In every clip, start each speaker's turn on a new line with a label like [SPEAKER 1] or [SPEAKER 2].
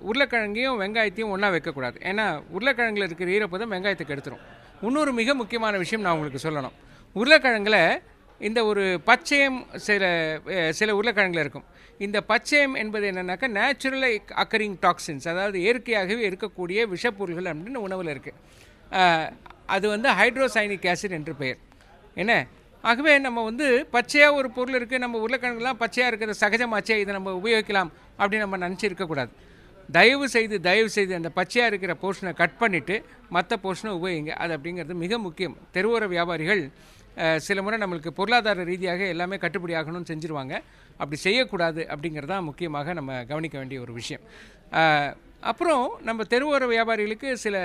[SPEAKER 1] உருளைக்கிழங்கையும் வெங்காயத்தையும் ஒன்றா வைக்கக்கூடாது. ஏன்னா உருளைக்கிழங்கில் இருக்கிற ஈரப்பதம் வெங்காயத்தை கெடுத்துரும். இன்னொரு மிக முக்கியமான விஷயம் நான் உங்களுக்கு சொல்லணும். உருளைக்கிழங்கில் இந்த ஒரு பச்சையம் சில உருளைக்கிழங்கில் இருக்கும். இந்த பச்சையம் என்பது என்னென்னாக்கா நேச்சுரலாக அக்கரிங் டாக்ஸின்ஸ், அதாவது இயற்கையாகவே இருக்கக்கூடிய விஷப்பொருள்கள் அப்படின்னு உணவில் இருக்குது. அது வந்து ஹைட்ரோசைனிக் ஆசிட் என்று பெயர். என்ன ஆகவே நம்ம வந்து பச்சையாக ஒரு பொருள் இருக்குது, நம்ம உருளைக்கிழங்குலாம் பச்சையாக இருக்கிற சகஜமாச்சே, இதை நம்ம உபயோகிக்கலாம் அப்படின்னு நம்ம நினச்சி இருக்கக்கூடாது. தயவு செய்து அந்த பச்சையாக இருக்கிற போர்ஷனை கட் பண்ணிவிட்டு மற்ற போர்ஷனை உபயோகிங்க. அது அப்படிங்கிறது மிக முக்கியம். தெருவோர வியாபாரிகள் சில முறை நம்மளுக்கு பொருளாதார ரீதியாக எல்லாமே கட்டுப்படி ஆகணும்னு செஞ்சுருவாங்க. அப்படி செய்யக்கூடாது அப்படிங்கிறது தான் முக்கியமாக நம்ம கவனிக்க வேண்டிய ஒரு விஷயம். அப்புறம் நம்ம தெருவோர வியாபாரிகளுக்கு சில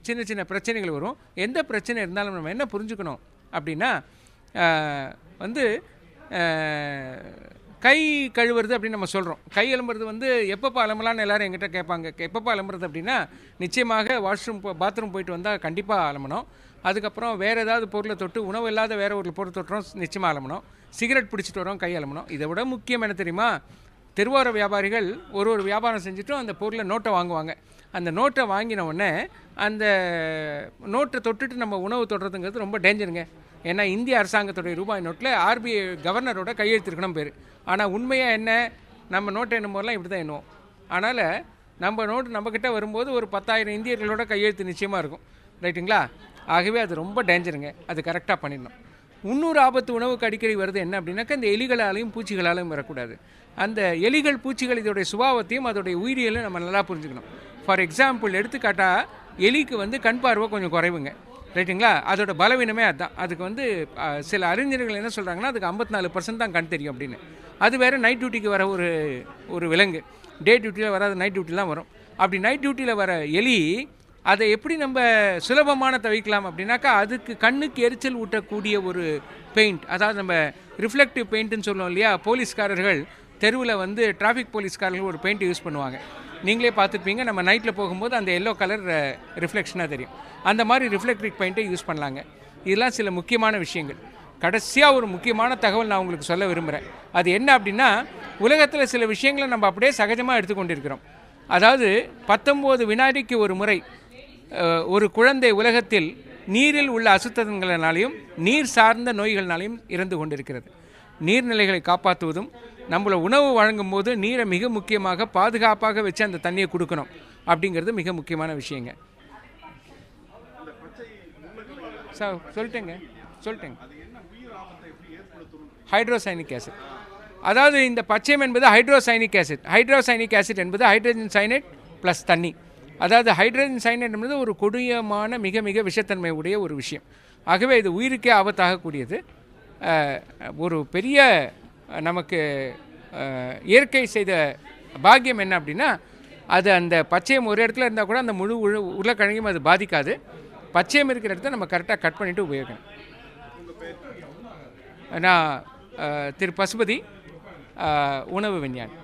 [SPEAKER 1] சின்ன சின்ன பிரச்சனைகள் வரும். எந்த பிரச்சனை இருந்தாலும் நம்ம என்ன புரிஞ்சுக்கணும் அப்படின்னா, வந்து கை கழுவுறது அப்படின்னு நம்ம சொல்கிறோம். கை அலம்புறது வந்து எப்பப்போ அலம்பலான்னு எல்லோரும் எங்கிட்ட கேட்பாங்க. எப்பப்போ அலம்புறது அப்படின்னா, நிச்சயமாக பாத்ரூம் போயிட்டு வந்தால் கண்டிப்பாக அலம்பணும். அதுக்கப்புறம் வேறு ஏதாவது பொருளை தொட்டு, உணவு இல்லாத வேறு ஒரு பொருள் தொட்டுறோம், நிச்சயமாக அலம்பணும். சிகரெட் பிடிச்சிட்டு வரோம், கை அலம்பணும். இதை விட முக்கியம் என்ன தெரியுமா, தெருவோர வியாபாரிகள் ஒரு வியாபாரம் செஞ்சுட்டும் அந்த பொருளை நோட்டை வாங்குவாங்க. அந்த நோட்டை வாங்கின உடனே அந்த நோட்டை தொட்டுட்டு நம்ம உணவு தொடுறதுங்கிறது ரொம்ப டேஞ்சருங்க. ஏன்னா இந்திய அரசாங்கத்துடைய ரூபாய் நோட்டில் ஆர்பிஐ கவர்னரோட கையெழுத்திருக்கணும் பேர். ஆனால் உண்மையாக என்ன, நம்ம நோட்டை எண்ணும் போதெல்லாம் இப்படி தான் எண்ணுவோம். அதனால் நம்ம நோட்டு நம்மக்கிட்ட வரும்போது ஒரு 10,000 இந்தியர்களோட கையெழுத்து நிச்சயமாக இருக்கும். ரைட்டுங்களா? ஆகவே அது ரொம்ப டேஞ்சருங்க. அது கரெக்டாக பண்ணிடணும். இன்னொரு ஆபத்து உணவுக்கு அடிக்கடி வருது என்ன அப்படின்னாக்கா, இந்த எலிகளாலையும் பூச்சிகளாலையும் வரக்கூடாது. அந்த எலிகள் பூச்சிகள் இதோடைய சுபாவத்தையும் அதோடைய உயிரியலும் நம்ம நல்லா புரிஞ்சுக்கணும். ஃபார் எக்ஸாம்பிள் எடுத்துக்காட்டால், எலிக்கு வந்து கண் பார்வை கொஞ்சம் குறைவுங்க. ரைட்டுங்களா? அதோட பலவீனமே அதுதான். அதுக்கு வந்து சில அறிஞர்கள் என்ன சொல்கிறாங்கன்னா, அதுக்கு 54% தான் கண் தெரியும் அப்படின்னு. அது வேறு நைட் டியூட்டிக்கு வர ஒரு விலங்கு. டே டியூட்டியில் வராது, நைட் டியூட்டிலாம் வரும். அப்படி நைட் டியூட்டியில் வர எலி அதை எப்படி நம்ம சுலபமான தவிக்கலாம் அப்படின்னாக்கா, அதுக்கு கண்ணுக்கு எரிச்சல் ஊட்டக்கூடிய ஒரு பெயிண்ட், அதாவது நம்ம ரிஃப்ளெக்டிவ் பெயிண்ட்டுன்னு சொல்லுவோம் இல்லையா. போலீஸ்காரர்கள் தெருவில் வந்து டிராஃபிக் போலீஸ்காரர்கள் ஒரு பெயிண்ட் யூஸ் பண்ணுவாங்க. நீங்களே பார்த்துருப்பீங்க. நம்ம நைட்டில் போகும்போது அந்த எல்லோ கலர் ரிஃப்ளெக்ஷனாக தெரியும். அந்த மாதிரி ரிஃப்ளெக்டிவ் பெயிண்ட்டை யூஸ் பண்ணலாங்க. இதெல்லாம் சில முக்கியமான விஷயங்கள். கடைசியாக ஒரு முக்கியமான தகவல் நான் உங்களுக்கு சொல்ல விரும்புகிறேன். அது என்ன அப்படின்னா, உலகத்தில் சில விஷயங்களை நம்ம அப்படியே சகஜமாக எடுத்துக்கொண்டிருக்கிறோம். அதாவது 19 வினாடிக்கு ஒரு முறை ஒரு குழந்தை உலகத்தில் நீரில் உள்ள அசுத்தங்களினாலையும் நீர் சார்ந்த நோய்களினாலையும் இறந்து கொண்டிருக்கிறது. நீர்நிலைகளை காப்பாற்றுவதும், நம்மளை உணவு வழங்கும் போது நீரை மிக முக்கியமாக பாதுகாப்பாக வச்சு அந்த தண்ணியை கொடுக்கணும் அப்படிங்கிறது மிக முக்கியமான விஷயங்க. சார் சொல்லிட்டேங்க. ஹைட்ரோசைனிக் ஆசிட், அதாவது இந்த பச்சையம் என்பது ஹைட்ரோசைனிக் ஆசிட். ஹைட்ரோசைனிக் ஆசிட் என்பது ஹைட்ரஜன் சைனேட் ப்ளஸ் தண்ணி. அதாவது ஹைட்ரஜன் சைனேட் என்பது ஒரு கொடியமான மிக மிக விஷத்தன்மை உடைய ஒரு விஷயம். ஆகவே இது உயிருக்கே ஆபத்தாகக்கூடியது. ஒரு பெரிய நமக்கு இயற்கை செய்த பாக்கியம் என்ன அப்படின்னா, அது அந்த பச்சையம் ஒரு இடத்துல இருந்தால் கூட அந்த முழு உருளைக்கிழங்கையும் அது பாதிக்காது. பச்சையம் இருக்கிற இடத்த நம்ம கரெக்டாக கட் பண்ணிவிட்டு உபயோகிக்கணும். நான் திரு பசுபதி, உணவு விஞ்ஞானி.